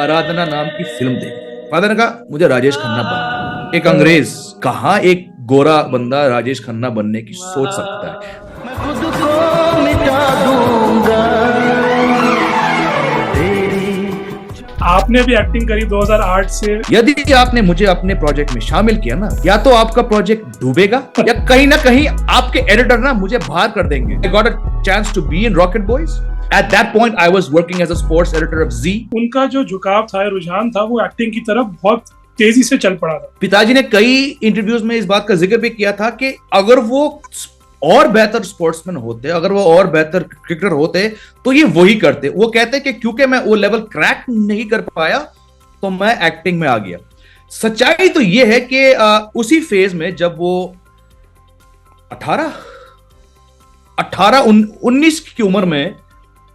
आराधना नाम की फिल्म देखी। फादर ने कहा मुझे राजेश खन्ना बनना है। एक अंग्रेज, कहाँ एक गोरा बंदा राजेश खन्ना बनने की सोच सकता है। मैं खुद को मिटा दूंगा। आपने भी एक्टिंग करी 2008 से। यदि आपने मुझे अपने प्रोजेक्ट में शामिल किया ना, या तो आपका प्रोजेक्ट डूबेगा या कहीं ना कहीं आपके एडिटर ना मुझे बाहर कर देंगे। I got a chance to be in Rocket Boys. At that point, I was working as a sports editor of Z. उनका जो झुकाव था, रुझान था, वो एक्टिंग की तरफ बहुत तेजी से चल पड़ा था। पिताजी ने कई इंटरव्यूज में इस बात का जिक्र भी किया था कि अगर वो और बेहतर स्पोर्ट्समैन होते, अगर वो और बेहतर क्रिकेटर होते, तो ये वही करते। वो कहते कि क्योंकि मैं वो लेवल क्रैक नहीं कर पाया तो मैं एक्टिंग में आ गया। सच्चाई तो ये है कि उसी फेज में जब वो 19 की उम्र में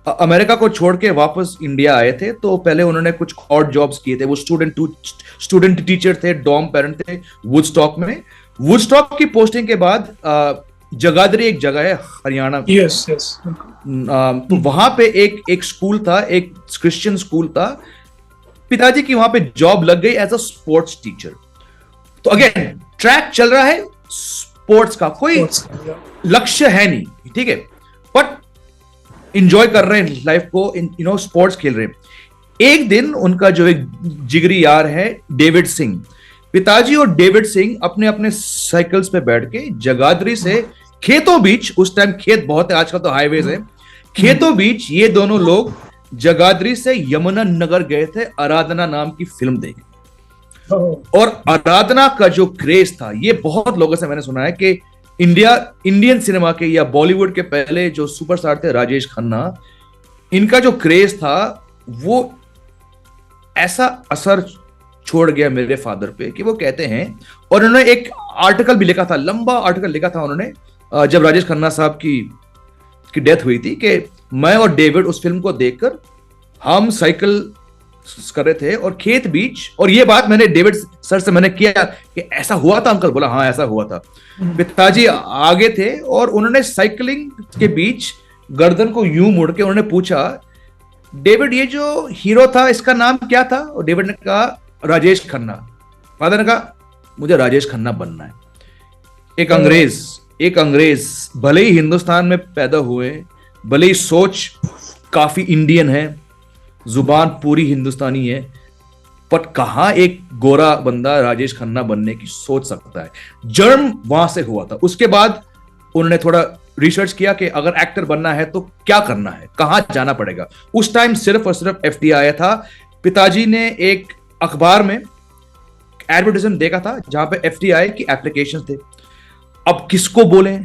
अमेरिका को छोड़ के वापस इंडिया आए थे, तो पहले उन्होंने कुछ ऑड जॉब्स किए थे। वो स्टूडेंट टीचर थे, डॉम पेरेंट थे वुडस्टॉक में। वुडस्टॉक की पोस्टिंग के बाद जगाधरी एक जगह है हरियाणा। Yes yes. तो वहां पे एक स्कूल था, एक क्रिश्चियन स्कूल था। पिताजी की वहां पे जॉब लग गई एज अ स्पोर्ट्स टीचर। तो अगेन ट्रैक चल रहा है स्पोर्ट्स का, कोई लक्ष्य है नहीं, ठीक है, बट इंजॉय कर रहे हैं लाइफ को, स्पोर्ट्स खेल रहे हैं। एक दिन उनका जो एक जिगरी यार है डेविड सिंह, पिताजी और डेविड सिंह अपने अपने साइकिल्स पे बैठ के जगाधरी से खेतों बीच, उस टाइम खेत बहुत है, आजकल तो हाईवेज है, खेतों बीच ये दोनों लोग जगाधरी से यमुना नगर गए थे आराधना नाम की फिल्म देखने। और आराधना का जो क्रेज था, ये बहुत लोगों से मैंने सुना है कि इंडियन सिनेमा के या बॉलीवुड के पहले जो सुपरस्टार थे राजेश खन्ना, इनका जो क्रेज था वो ऐसा असर छोड़ गया मेरे फादर पे कि वो कहते हैं, और उन्होंने एक आर्टिकल भी लिखा था, लंबा आर्टिकल लिखा था उन्होंने जब राजेश खन्ना साहब की डेथ हुई थी, कि मैं और डेविड उस फिल्म को देखकर हम साइकिल कर रहे थे और खेत बीच, और ये बात मैंने डेविड सर से मैंने किया कि ऐसा हुआ था अंकल, बोला हाँ ऐसा हुआ था। पिताजी आगे थे और उन्होंने साइकिलिंग के बीच गर्दन को यूं मुड़ के उन्होंने पूछा, डेविड ये जो हीरो था इसका नाम क्या था? और डेविड ने कहा राजेश खन्ना। फादर ने कहा मुझे राजेश खन्ना बनना है। एक अंग्रेज भले ही हिंदुस्तान में पैदा हुए, भले ही सोच काफी इंडियन है, जुबान पूरी हिंदुस्तानी है, पर कहां एक गोरा बंदा राजेश खन्ना बनने की सोच सकता है। जन्म वहां से हुआ था। उसके बाद उन्होंने थोड़ा रिसर्च किया कि अगर एक्टर बनना है तो क्या करना है, कहां जाना पड़ेगा। उस टाइम सिर्फ और सिर्फ FTI आया था। पिताजी ने एक अखबार में एडवर्टाइजमेंट देखा था जहां पे FTI की एप्लीकेशन थे। अब किसको बोले,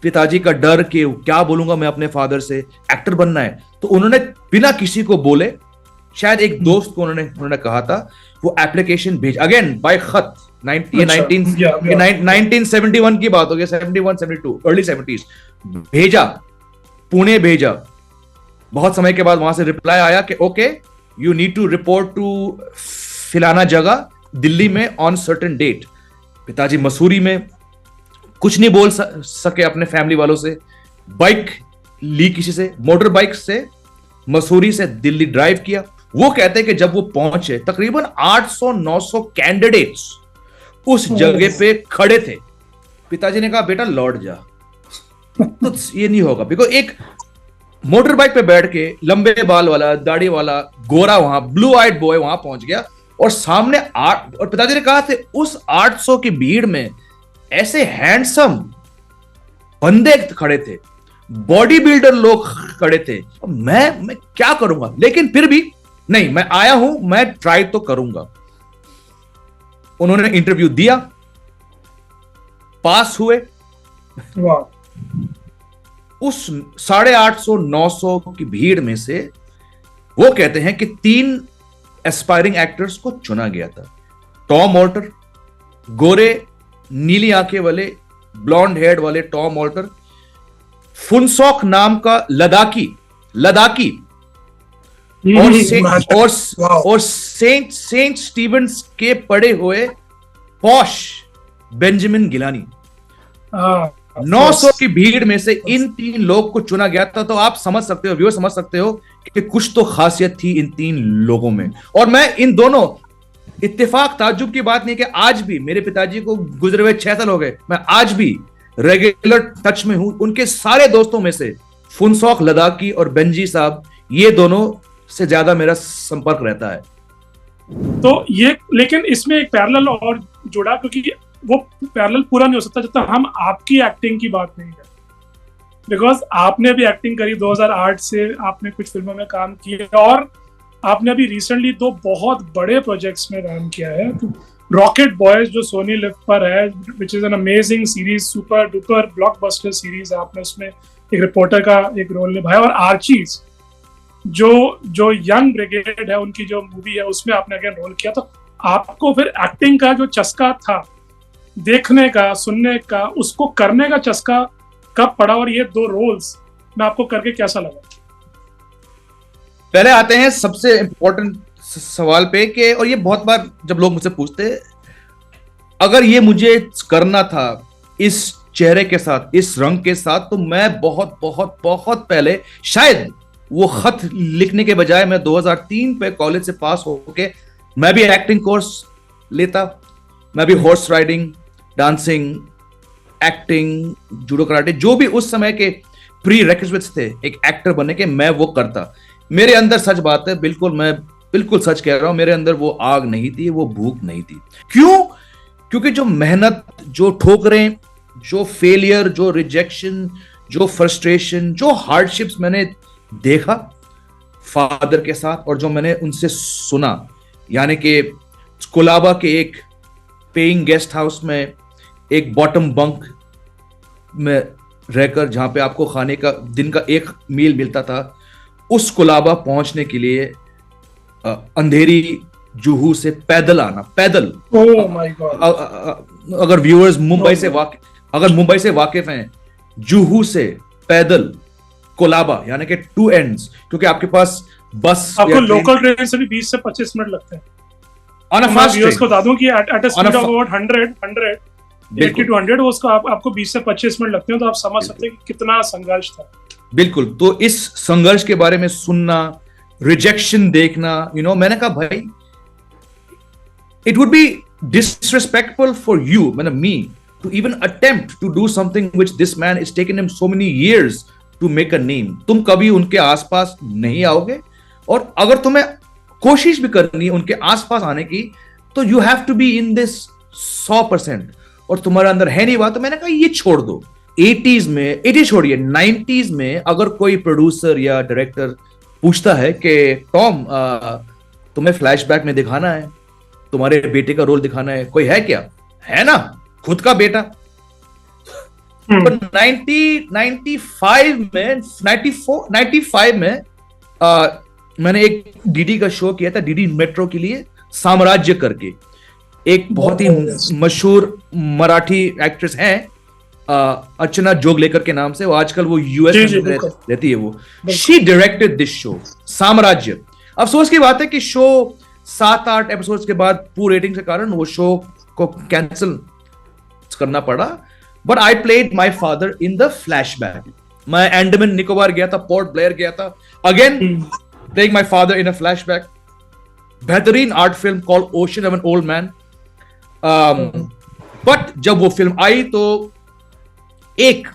पिताजी का डर कि क्या बोलूंगा मैं अपने फादर से, एक्टर बनना है, तो उन्होंने बिना किसी को बोले, शायद एक दोस्त को उन्होंने कहा था, वो एप्लीकेशन भेज, अगेन बाय खत, 1971 की बात हो गई, 71 72 अर्ली 70s, भेजा, पुणे भेजा। बहुत समय के बाद वहां से रिप्लाई आया कि okay you need to report to फिलाना जगह दिल्ली में ऑन सर्टेन डेट। पिताजी मसूरी में कुछ नहीं बोल सके अपने फैमिली वालों से, बाइक ली किसी से, मोटर बाइक से मसूरी से दिल्ली ड्राइव किया। वो कहते हैं कि जब वो पहुंचे तकरीबन 800-900 कैंडिडेट्स उस जगह पे खड़े थे। पिताजी ने कहा बेटा लौट जा, तो ये नहीं होगा, बिकॉज एक मोटर बाइक पे बैठ के लंबे बाल वाला, दाढ़ी वाला, गोरा, वहां ब्लू आइड बॉय वहां पहुंच गया, और सामने और पिताजी ने कहा थे उस 800 की भीड़ में ऐसे हैंडसम बंदे खड़े थे, बॉडी बिल्डर लोग खड़े थे। मैं क्या करूंगा, लेकिन फिर भी नहीं, मैं आया हूं, मैं ट्राई तो करूंगा। उन्होंने इंटरव्यू दिया, पास हुए। उस 850-900 की भीड़ में से वो कहते हैं कि 3 एस्पायरिंग एक्टर्स को चुना गया था। टॉम ऑल्टर, गोरे नीली आंखें वाले ब्लॉन्ड हेयर वाले टॉम ऑल्टर, फुनसॉक नाम का लद्दाखी और सेंट स्टीवेंस के पड़े हुए पॉश बेंजामिन गिलानी। 900 की भीड़ में से इन 3 लोग को चुना गया था। तो आप समझ सकते हो, व्यूअर समझ सकते हो कि कुछ तो खासियत थी इन तीन लोगों में। और मैं इन दोनों, इत्तेफाक ताज्जुब की बात नहीं कि आज भी मेरे पिताजी को गुजरे हुए 6 साल हो गए, मैं आज भी रेगुलर टच में हूं उनके सारे दोस्तों में से। फुनसौक लद्दाखी और बेंजी साहब, ये दोनों से ज्यादा मेरा संपर्क रहता है। तो ये, लेकिन इसमें एक पैरेलल और जुड़ा, क्योंकि वो पैरेलल पूरा नहीं हो सकता जब तक हम आपकी एक्टिंग की बात नहीं करें। बिकॉज आपने भी एक्टिंग करी 2008 से, आपने कुछ फिल्मों में काम किया और आपने अभी रिसेंटली 2 बहुत बड़े प्रोजेक्ट्स में काम किया है। रॉकेट बॉयज जो सोनी लिव पर है, which is an amazing series, super duper blockbuster series, आपने उसमें एक रिपोर्टर का एक रोल निभाया। और आर्चीज जो यंग ब्रिगेड है उनकी जो मूवी है उसमें आपने अगेन रोल किया। तो आपको फिर एक्टिंग का जो चस्का था, देखने का, सुनने का, उसको करने का चस्का कब पड़ा, और ये 2 रोल्स में आपको करके कैसा लगा? पहले आते हैं सबसे इंपॉर्टेंट सवाल पे कि, और ये बहुत बार जब लोग मुझसे पूछते, अगर ये मुझे करना था इस चेहरे के साथ, इस रंग के साथ, तो मैं बहुत बहुत बहुत पहले शायद वो खत लिखने के बजाय मैं 2003 पे कॉलेज से पास होके मैं भी एक्टिंग कोर्स लेता। मैं भी horse riding, dancing, acting, judo karate, जो भी उस समय के प्री रिक्विजिट्स थे एक एक्टर बनने के, मैं वो करता। मेरे अंदर, सच बात है, मैं बिल्कुल सच कह रहा हूं, मेरे अंदर वो आग नहीं थी, वो भूख नहीं थी। क्यों? क्योंकि जो मेहनत, जो ठोकरें, जो फेलियर, जो रिजेक्शन, जो फ्रस्ट्रेशन, जो हार्डशिप्स मैंने देखा फादर के साथ और जो मैंने उनसे सुना, यानी कि कोलाबा के एक पेइंग गेस्ट हाउस में, एक बॉटम बंक में रहकर, जहां पे आपको खाने का दिन का एक मील मिलता था, उस कोलाबा पहुंचने के लिए अंधेरी जुहू से पैदल आना, पैदल। Oh my God! अगर व्यूअर्स मुंबई से वाकिफ हैं, जुहू से पैदल कोलाबा, यानी कि 2 एंड्स, क्योंकि आपके पास बस, आपको लोकल ट्रेन से भी 20 से 25 मिनट लगते हैं। ऑन अ फास्ट ट्रेन, को बता दूं कि at a speed of about 80 to 100 वो उसको आपको 20 से 25 मिनट लगते हैं। तो आप समझ सकते हैं कि कितना संघर्ष था। बिल्कुल। तो इस संघर्ष के बारे में सुनना, रिजेक्शन देखना, मैंने कहा भाई, it would be disrespectful for you, मतलब me, to even attempt to do something which this man is taken him so many years to make a name. तुम कभी उनके आसपास नहीं आओगे, और अगर तुम्हें कोशिश भी करनी है उनके आसपास आने की, तो you have to be in this 100%, और तुम्हारे अंदर है नहीं बात। तो मैंने कहा ये छोड़ दो। 80s में, 80 छोड़िए, 90s में अगर कोई प्रोड्यूसर या डायरेक्टर पूछता है कि टॉम, तुम्हें फ्लैशबैक में दिखाना है, तुम्हारे बेटे का रोल दिखाना है, कोई है क्या? है ना, खुद का बेटा। तो 95 में मैंने एक डीडी का शो किया था, डीडी मेट्रो के लिए, साम्राज्य करके। एक बहुत ही मशहूर मराठी एक्ट्रेस हैं, अर्चना जोगलेकर के नाम से, वो आजकल वो यूएस में रहती है। वो शी डायरेक्टेड दिस शो साम्राज्य। अफसोस की बात है कि शो 7-8 एपिसोड्स के बाद पूर रेटिंग के कारण वो शो को कैंसिल करना पड़ा। But I played my father in the flashback. मैं अंडमान निकोबार गया था, पोर्ट ब्लेयर गया था, again playing my father in a flashback. बेहतरीन art film called Ocean of an Old Man. But जब वो फिल्म आई तो एक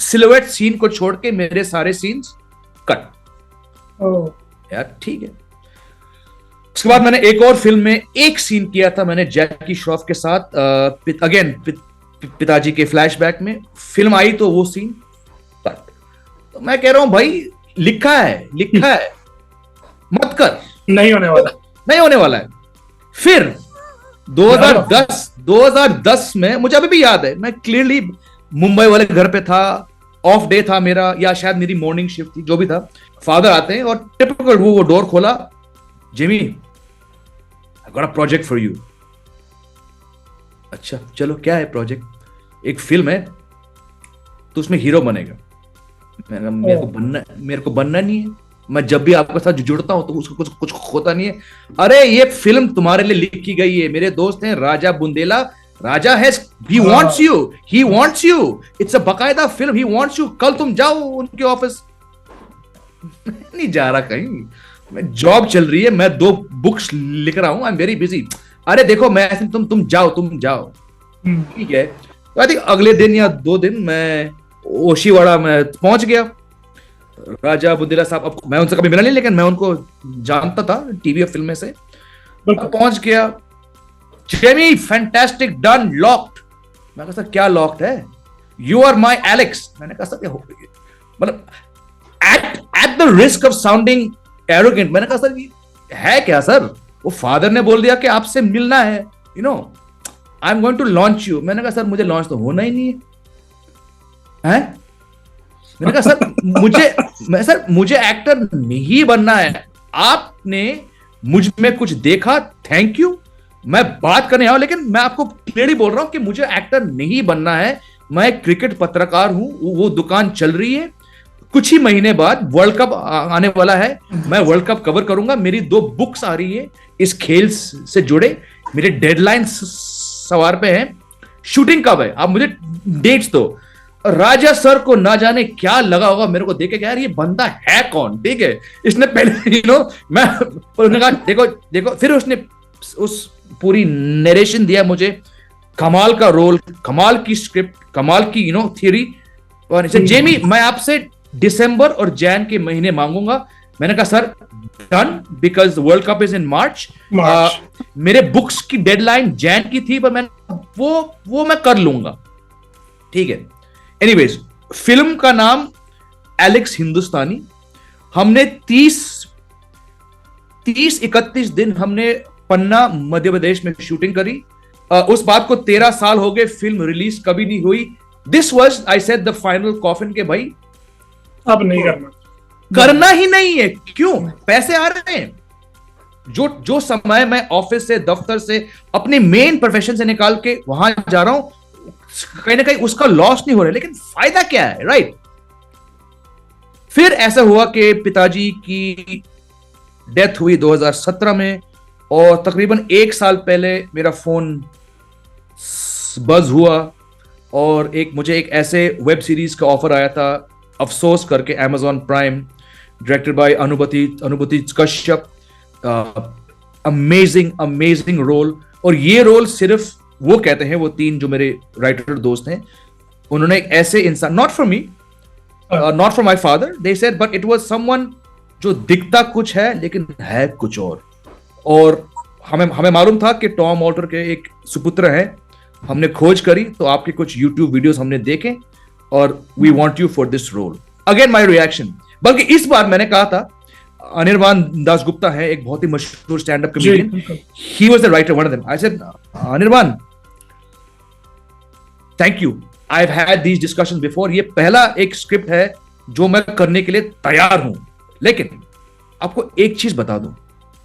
सिलुएट सीन को छोड़ के मेरे सारे सीन्स कट। यार ठीक है। उसके बाद मैंने एक और फिल्म में एक सीन किया था मैंने जैकी श्रॉफ के साथ, अगेन पिताजी के फ्लैशबैक में। फिल्म आई तो वो सीन कट। तो मैं कह रहा हूं भाई, लिखा है मत कर, नहीं होने वाला है। फिर 2010 में, मुझे अभी भी याद है, मैं क्लियरली मुंबई वाले घर पे था, ऑफ डे था मेरा, या शायद मेरी मॉर्निंग शिफ्ट थी, जो भी था। फादर आते हैं और टिपिकल वो डोर खोला, Jimmy I got a project for you. अच्छा चलो, क्या है प्रोजेक्ट? एक फिल्म है, तो उसमें हीरो बनेगा। मेरे को बनना नहीं है। मैं जब भी आपके साथ जुड़ता हूं तो उसको कुछ होता नहीं है। अरे ये फिल्म तुम्हारे लिए लिखी गई है। मेरे दोस्त हैं राजा बुंदेला, राजा है, he wants you, it's a बकायदा फिल्म, he wants you। कल तुम जाओ उनके ऑफिस। नहीं जा रहा कहीं, मैं जॉब चल रही है, मैं 2 बुक्स लिख रहा हूँ, आई एम वेरी बिजी। अरे देखो मैं ऐसे, तुम जाओ। ठीक है, तो आई थिंक अगले दिन या 2 दिन मैं ओशीवाड़ा में पहुंच गया। राजा बुंदेला साहब, अब मैं उनसे कभी मिला नहीं, लेकिन मैं उनको जानता था टीवी और फिल्में से। पहुंच गया, जेमी फैंटास्टिक डन लॉक्ड। मैं कहा सर क्या लॉक्ड है? You are my Alex. मैंने कहा सर मतलब at the risk of sounding arrogant, मैंने कहा सर ये है क्या सर? वो फादर ने बोल दिया कि आपसे मिलना है, you know I am going to launch you. मैंने कहा सर मुझे लॉन्च तो होना ही नहीं है। मैंने कहा सर मुझे एक्टर नहीं बनना है, आपने मुझ में कुछ देखा, थैंक यू, मैं बात करने आया, लेकिन मैं आपको क्लियरली बोल रहा हूं कि मुझे एक्टर नहीं बनना है। मैं एक क्रिकेट पत्रकार हूं, वो दुकान चल रही है, कुछ ही महीने बाद वर्ल्ड कप आने वाला है, मैं वर्ल्ड कप कवर करूंगा, मेरी 2 बुक्स आ रही है इस खेल से जुड़े, मेरे डेडलाइन सवार पे हैं, शूटिंग कब है आप मुझे डेट्स दो। राजा सर को ना जाने क्या लगा होगा मेरे को देखे, यार ये बंदा है कौन, ठीक है, इसने पहले मैं उसने कहा देखो, फिर उसने उस पूरी नरेशन दिया मुझे, कमाल का रोल, कमाल की स्क्रिप्ट, कमाल की थियरी, और जेमी मैं आपसे दिसंबर और जैन के महीने मांगूंगा। मैंने कहा sir done, because World Cup is in March. मेरे बुक्स की डेडलाइन जैन की थी, पर मैं वो मैं कर लूंगा, ठीक है। एनीवेज, फिल्म का नाम एलेक्स हिंदुस्तानी। हमने 30-31 दिन हमने पन्ना मध्य प्रदेश में शूटिंग करी। उस बात को 13 साल हो गए, फिल्म रिलीज कभी नहीं हुई। This was I said the final coffin के भाई अब नहीं करना ही नहीं है। क्यों? पैसे आ रहे हैं। जो समय मैं ऑफिस से, दफ्तर से, अपने मेन प्रोफेशन से निकाल के वहां जा रहा हूं, कहीं ना कहीं उसका लॉस नहीं हो रहा है, लेकिन फायदा क्या है, राइट? फिर ऐसा हुआ कि पिताजी की डेथ हुई 2017 में, और तकरीबन 1 साल पहले मेरा फोन बज हुआ और मुझे एक ऐसे वेब सीरीज का ऑफर आया था, अफसोस करके, Amazon प्राइम, डायरेक्टेड बाय अनुभूति कश्यप। अमेजिंग रोल, और ये रोल सिर्फ वो कहते हैं, वो 3 जो मेरे राइटर दोस्त हैं, उन्होंने एक ऐसे इंसान, not for me, not for my father, they said, but it was someone जो दिखता कुछ है लेकिन है कुछ और हमें मालूम था कि टॉम ऑल्टर के एक सुपुत्र हैं। हमने खोज करी तो आपके कुछ YouTube वीडियोस हमने देखे, और we want you for this role. Again my reaction, बल्कि इस बार मैंने कहा था, अनिर्बान दासगुप्ता है एक बहुत ही मशहूर stand up comedian, he was the writer, one of them. I said Anirban thank you, I have had these discussions before, ये पहला एक स्क्रिप्ट है जो मैं करने के लिए तैयार हूं, लेकिन आपको एक चीज बता दूं,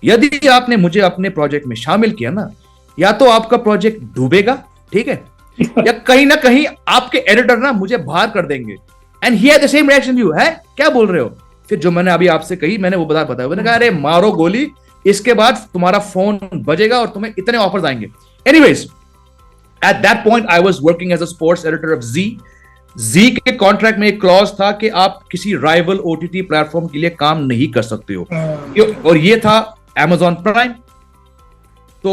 यदि आपने मुझे अपने प्रोजेक्ट में शामिल किया ना, या तो आपका प्रोजेक्ट डूबेगा, ठीक है, या कहीं ना कहीं आपके एडिटर ना मुझे बाहर कर देंगे। And he had the same reaction you है, क्या बोल रहे हो? फिर जो मैंने अभी आपसे कही, मैंने वो बताया, मैंने कहा अरे मारो गोली, इसके बाद तुम्हारा फोन बजेगा और तुम्हें इतने ऑफर्स आएंगे। Anyways, at that point I was working as a sports editor of Zee के कॉन्ट्रैक्ट में एक क्लॉज था कि आप किसी राइवल ओटीटी प्लेटफॉर्म के लिए काम नहीं कर सकते हो, और ये था Amazon प्राइम। तो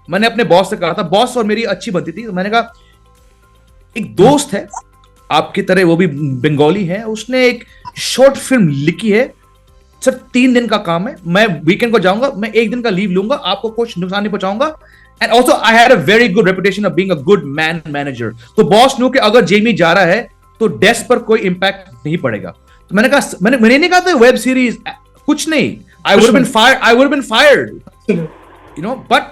मैंने अपने बॉस से कहा था, बॉस और मेरी अच्छी बनती थी, तो मैंने कहा एक दोस्त है आपकी तरह, वो भी बंगाली है, उसने एक शॉर्ट फिल्म लिखी है, सिर्फ 3 दिन का काम है, मैं वीकेंड को जाऊंगा, मैं 1 दिन का लीव लूंगा, आपको कुछ नुकसान नहीं पहुंचाऊंगा, and also I had a very good reputation of being a good man manager. तो बॉस न्यू कि अगर जेमी जा रहा है तो डेस्क पर कोई इंपैक्ट नहीं पड़ेगा। तो मैंने कहा, मैंने नहीं कहा था वेब सीरीज, कुछ नहीं, I would have been fired, you know, but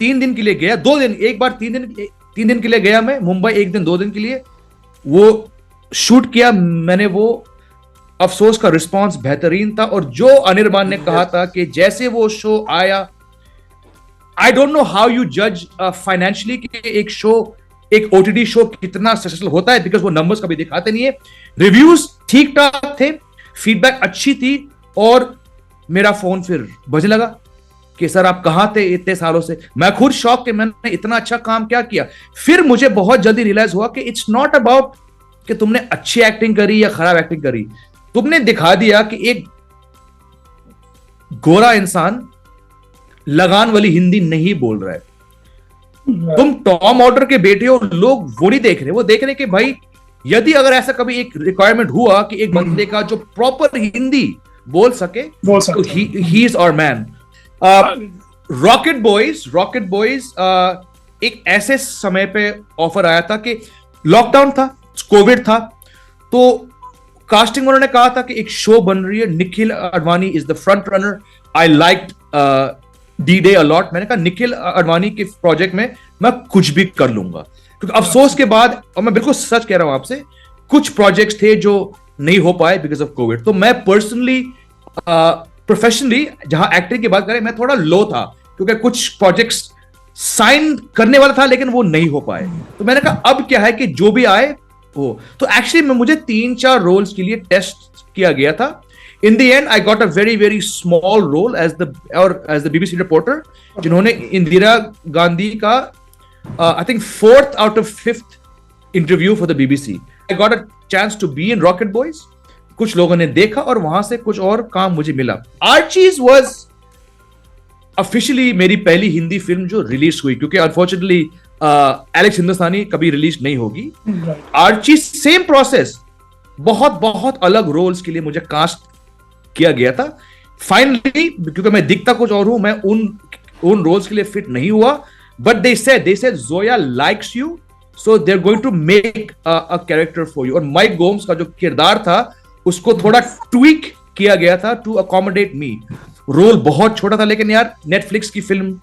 3 दिन के लिए गया, 2 दिन, एक बार 3 दिन के लिए गया मैं मुंबई, 1 दिन 2 दिन के लिए वो शूट किया मैंने। वो अफसोस का रिस्पांस बेहतरीन था, और जो अनिर्बान ने कहा था कि जैसे वो शो आया, आई डोंट नो हाउ यू जज फाइनेंशियली कि एक शो, एक ओटीटी शो कितना सक्सेसफुल होता है, बिकॉज वो नंबर्स कभी दिखाते नहीं है। रिव्यूज ठीक ठाक थे, फीडबैक अच्छी थी, और मेरा फोन फिर बजने लगा कि सर आप कहां थे इतने सालों से। मैं खुद शॉक कि मैंने इतना अच्छा काम क्या किया। फिर मुझे बहुत जल्दी रियलाइज हुआ कि इट्स नॉट अबाउट कि तुमने अच्छी एक्टिंग करी या खराब एक्टिंग करी, तुमने दिखा दिया कि एक गोरा इंसान लगान वाली हिंदी नहीं बोल रहा है। तुम टॉम ऑर्डर के बेटे हो, लोग वो नहीं देख रहे, वो देख रहे कि भाई यदि अगर ऐसा कभी एक रिक्वायरमेंट हुआ कि एक बंदे का जो प्रॉपर हिंदी बोल सके तो he is our man. Rocket Boys एक ऐसे समय पे ऑफर आया था कि लॉकडाउन था, कोविड था, तो कास्टिंग उन्होंने कहा था कि एक शो बन रही है, Nikhil Advani is the front runner. I liked D-Day a lot. मैंने कहा निखिल अडवाणी के प्रोजेक्ट में मैं कुछ भी कर लूंगा, क्योंकि अफसोस के बाद, और मैं बिल्कुल सच कह रहा हूं आपसे, कुछ प्रोजेक्ट्स थे जो नहीं हो पाए बिकॉज ऑफ कोविड। तो मैं पर्सनली प्रोफेशनली जहां एक्टिंग की बात करें, मैं थोड़ा लो था, क्योंकि कुछ प्रोजेक्ट्स साइन करने वाला था लेकिन वो नहीं हो पाए। तो मैंने कहा अब क्या है कि जो भी आए हो। तो एक्चुअली मुझे 3-4 रोल्स के लिए टेस्ट किया गया था। In the end, I got a very, very small role as the BBC reporter, जिन्होंने इंदिरा गांधी का I think 4th out of 5th interview for the BBC. I got a chance to be in Rocket Boys. कुछ लोगों ने देखा और वहां से कुछ और काम मुझे मिला। Archies was officially मेरी पहली हिंदी फिल्म जो रिलीज हुई, क्योंकि अनफॉर्चुनेटली एलेक्स हिंदुस्तानी कभी रिलीज नहीं होगी। आर्ची सेम प्रोसेस, बहुत बहुत अलग रोल्स के लिए मुझे कास्ट किया गया था। फाइनली क्योंकि मैं दिखता कुछ और हूं, मैं उन रोल्स के लिए फिट नहीं हुआ, but they said Zoya likes you, so they are going to make a character for you. और माइक गोम्स का जो किरदार था उसको थोड़ा ट्वीक किया गया था टू अकोमोडेट मी। रोल बहुत छोटा था, लेकिन यार नेटफ्लिक्स की फिल्म,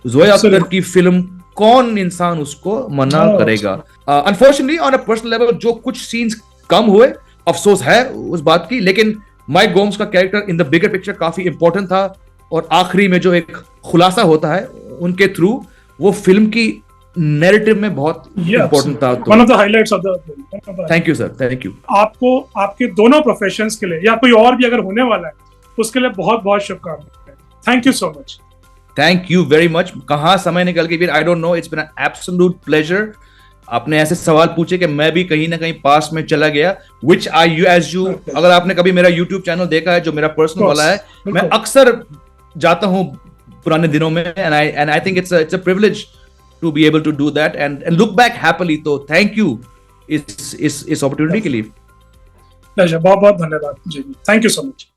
जोया अख्तर की फिल्म, कौन इंसान उसको मना करेगा। Unfortunately on a personal level जो कुछ सीन्स कम हुए, अफसोस है उस बात की, लेकिन माइक गोम्स का character in the bigger picture काफी इंपॉर्टेंट था। और आखिरी में जो एक खुलासा होता है उनके थ्रू, वो फिल्म की नैरेटिव में बहुत इंपॉर्टेंट था। One of the highlights of the film. Thank you sir, thank you. आपको आपके दोनों प्रोफेशंस के लिए, या कोई और भी अगर होने वाला है, उसके लिए बहुत बहुत शुभकामनाएं। Thank you so much. Thank you very much. कहाँ समय निकल के, I don't know, it's been an absolute pleasure. आपने ऐसे सवाल पूछे कि मैं भी कहीं ना कहीं पास में चला गया, विच अगर आपने कभी मेरा यूट्यूब चैनल देखा है जो मेरा पर्सनल वाला है, मैं अक्सर जाता हूं पुराने दिनों में, and I think it's a privilege to be able to do that and look back happily. तो थैंक यू इस अपॉर्चुनिटी के लिए। बहुत बहुत धन्यवाद जी, थैंक यू सो मच।